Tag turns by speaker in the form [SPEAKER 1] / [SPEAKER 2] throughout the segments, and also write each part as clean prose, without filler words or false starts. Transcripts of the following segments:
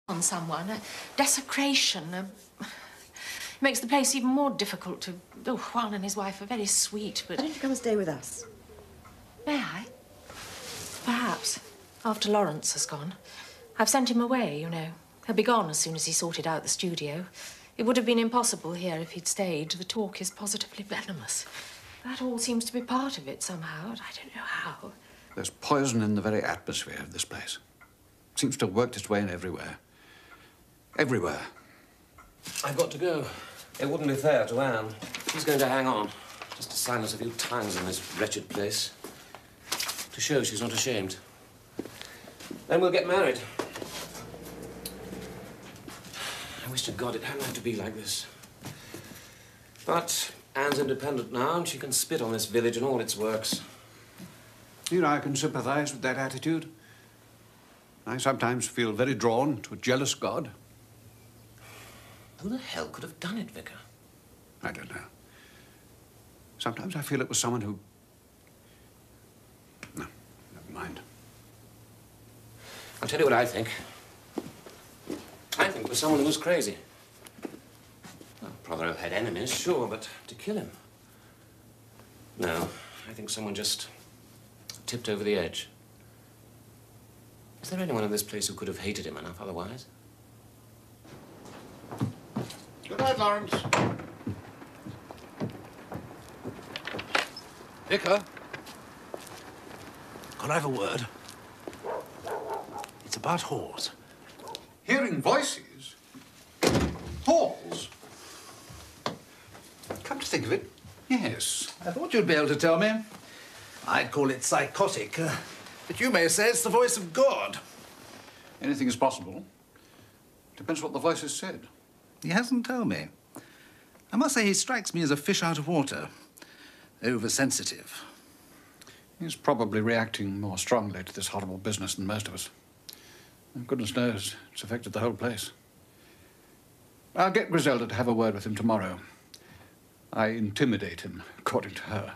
[SPEAKER 1] on someone, a desecration, makes the place even more difficult to... Oh, Juan and his wife are very sweet, but...
[SPEAKER 2] Why don't you come and stay with us?
[SPEAKER 1] May I? Perhaps. After Lawrence has gone. I've sent him away, you know. He'll be gone as soon as he sorted out the studio. It would have been impossible here if he'd stayed. The talk is positively venomous. That all seems to be part of it somehow, and I don't know how.
[SPEAKER 3] There's poison in the very atmosphere of this place. It seems to have worked its way in everywhere. Everywhere.
[SPEAKER 4] I've got to go. It wouldn't be fair to Anne. She's going to hang on. Just to silence a few tongues in this wretched place. To show she's not ashamed. Then we'll get married. I wish to God it hadn't had to be like this. But Anne's independent now, and she can spit on this village and all its works.
[SPEAKER 3] You know, I can sympathize with that attitude. I sometimes feel very drawn to a jealous God.
[SPEAKER 4] Who the hell could have done it, Vicar?
[SPEAKER 3] I don't know. Sometimes I feel it was someone who... No, never mind.
[SPEAKER 4] I'll tell you what I think. I think it was someone who was crazy. Well, Prothero had enemies, sure, but to kill him? No, I think someone just tipped over the edge. Is there anyone in this place who could have hated him enough otherwise?
[SPEAKER 3] Good night, Lawrence.
[SPEAKER 5] Vicar? Can I have a word? It's about Halls.
[SPEAKER 3] Hearing voices? Halls? Come to think of it, yes.
[SPEAKER 5] I thought you'd be able to tell me. I'd call it psychotic, but you may say it's the voice of God.
[SPEAKER 3] Anything is possible. Depends what the voices said.
[SPEAKER 5] He hasn't told me. I must say he strikes me as a fish out of water. Oversensitive.
[SPEAKER 3] He's probably reacting more strongly to this horrible business than most of us. And goodness knows, it's affected the whole place. I'll get Griselda to have a word with him tomorrow. I intimidate him, according to her.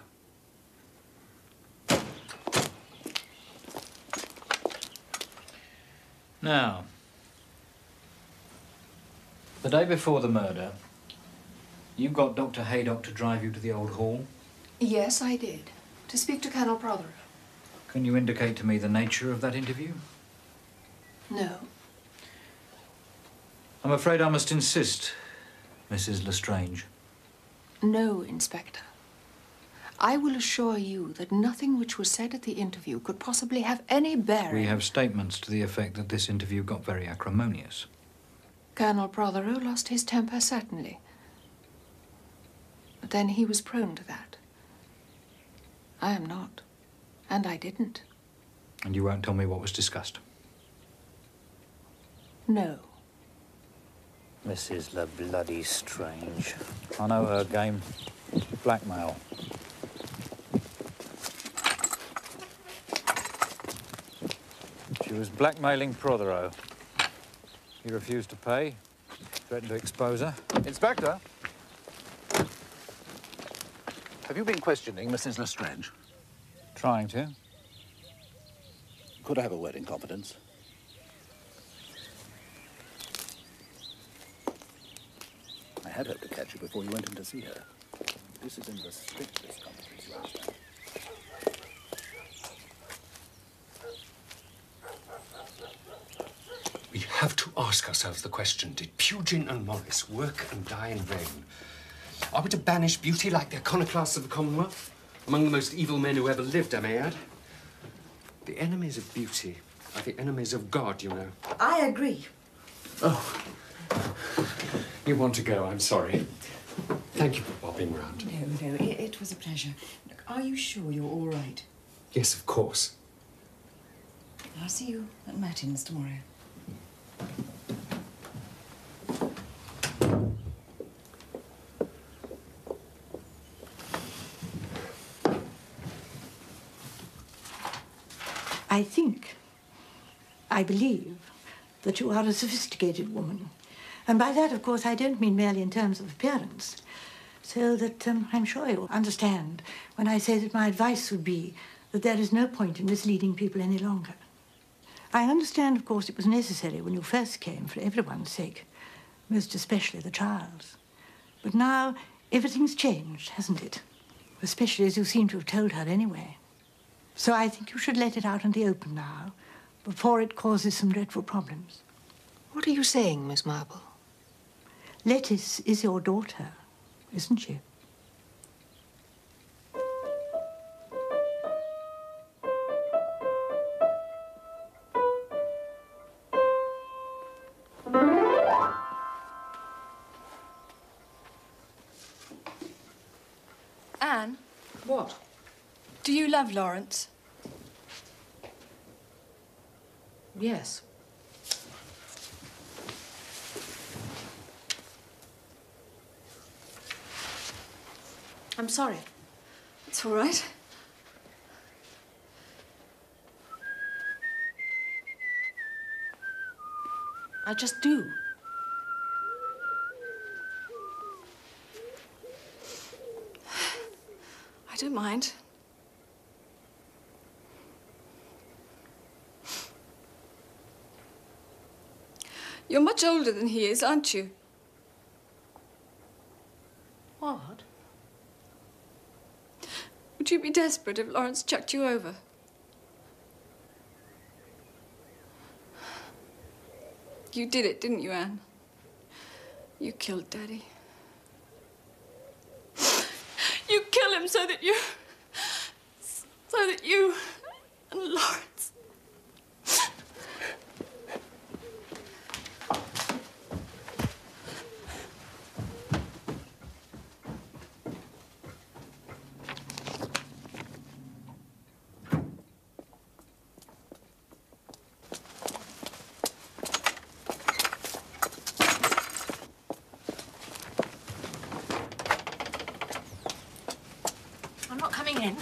[SPEAKER 6] Now, the day before the murder, you got Dr. Haydock to drive you to the old hall?
[SPEAKER 7] Yes, I did. To speak to Colonel Prothero.
[SPEAKER 6] Can you indicate to me the nature of that interview?
[SPEAKER 7] No.
[SPEAKER 6] I'm afraid I must insist, Mrs. Lestrange.
[SPEAKER 7] No, Inspector. I will assure you that nothing which was said at the interview could possibly have any bearing...
[SPEAKER 6] We have statements to the effect that this interview got very acrimonious.
[SPEAKER 7] Colonel Prothero lost his temper, certainly. But then he was prone to that. I am not. And I didn't.
[SPEAKER 6] And you won't tell me what was discussed?
[SPEAKER 7] No.
[SPEAKER 6] Mrs. bloody Strange. I know her game. Blackmail. She was blackmailing Prothero. He refused to pay, threatened to expose her.
[SPEAKER 5] Inspector? Have you been questioning Mrs. Lestrange?
[SPEAKER 6] Trying to.
[SPEAKER 5] Could I have a word in confidence? I had hoped to catch you before you went in to see her. This is in the strictest confidence, you understand.
[SPEAKER 8] We have to ask ourselves the question, did Pugin and Morris work and die in vain? Are we to banish beauty like the iconoclasts of the Commonwealth? Among the most evil men who ever lived, I may add. The enemies of beauty are the enemies of God, you know.
[SPEAKER 2] I agree.
[SPEAKER 8] Oh. You want to go, I'm sorry. Thank you for bobbing round.
[SPEAKER 2] No, it was a pleasure. Look, are you sure you're all right?
[SPEAKER 8] Yes, of course.
[SPEAKER 2] I'll see you at Matins tomorrow.
[SPEAKER 9] I believe that you are a sophisticated woman. And by that, of course, I don't mean merely in terms of appearance. So that I'm sure you'll understand when I say that my advice would be that there is no point in misleading people any longer. I understand, of course, it was necessary when you first came for everyone's sake, most especially the child's. But now everything's changed, hasn't it? Especially as you seem to have told her anyway. So I think you should let it out in the open now, before it causes some dreadful problems.
[SPEAKER 7] What are you saying, Miss Marple?
[SPEAKER 9] Lettice is your daughter, isn't she?
[SPEAKER 10] Anne?
[SPEAKER 1] What?
[SPEAKER 10] Do you love Lawrence?
[SPEAKER 1] Yes. I'm sorry.
[SPEAKER 10] It's all right.
[SPEAKER 1] I just do.
[SPEAKER 10] I don't mind. You're much older than he is, aren't you?
[SPEAKER 1] What?
[SPEAKER 10] Would you be desperate if Lawrence chucked you over? You did it, didn't you, Anne? You killed Daddy. You kill him so that you and Lawrence.
[SPEAKER 1] I'm not coming in.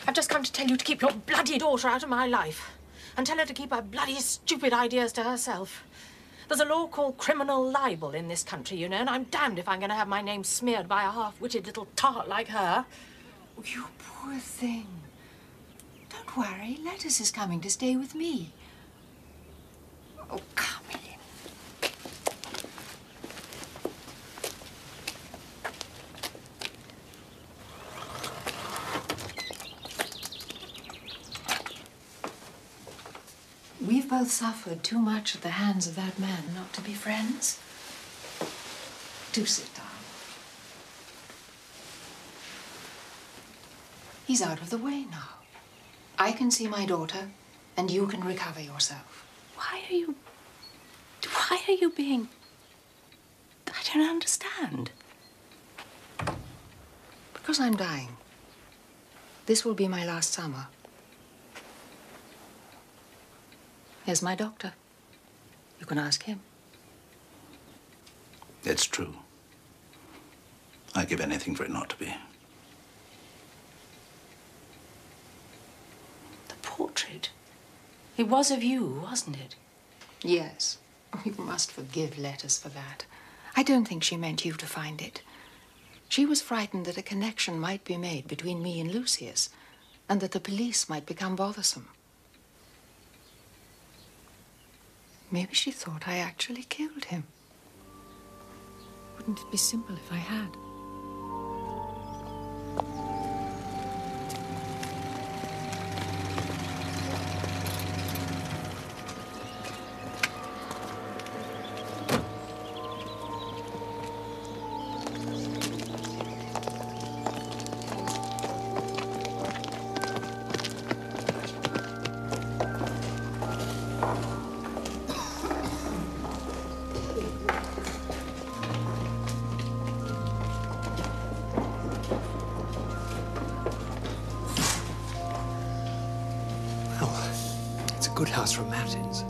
[SPEAKER 1] I've just come to tell you to keep your bloody daughter out of my life. And tell her to keep her bloody stupid ideas to herself. There's a law called criminal libel in this country, you know, and I'm damned if I'm going to have my name smeared by a half-witted little tart like her.
[SPEAKER 7] Oh, you poor thing. Don't worry. Lettice is coming to stay with me. Oh, come in. We've both suffered too much at the hands of that man not to be friends. Do sit down. He's out of the way now. I can see my daughter, and you can recover yourself.
[SPEAKER 1] Why are you being... I don't understand.
[SPEAKER 7] Because I'm dying. This will be my last summer. Here's my doctor. You can ask him.
[SPEAKER 5] It's true. I'd give anything for it not to be.
[SPEAKER 1] The portrait. It was of you, wasn't it?
[SPEAKER 7] Yes. You must forgive Lettice for that. I don't think she meant you to find it. She was frightened that a connection might be made between me and Lucius, and that the police might become bothersome. Maybe she thought I actually killed him. Wouldn't it be simple if I had?
[SPEAKER 8] Good house from Martin's.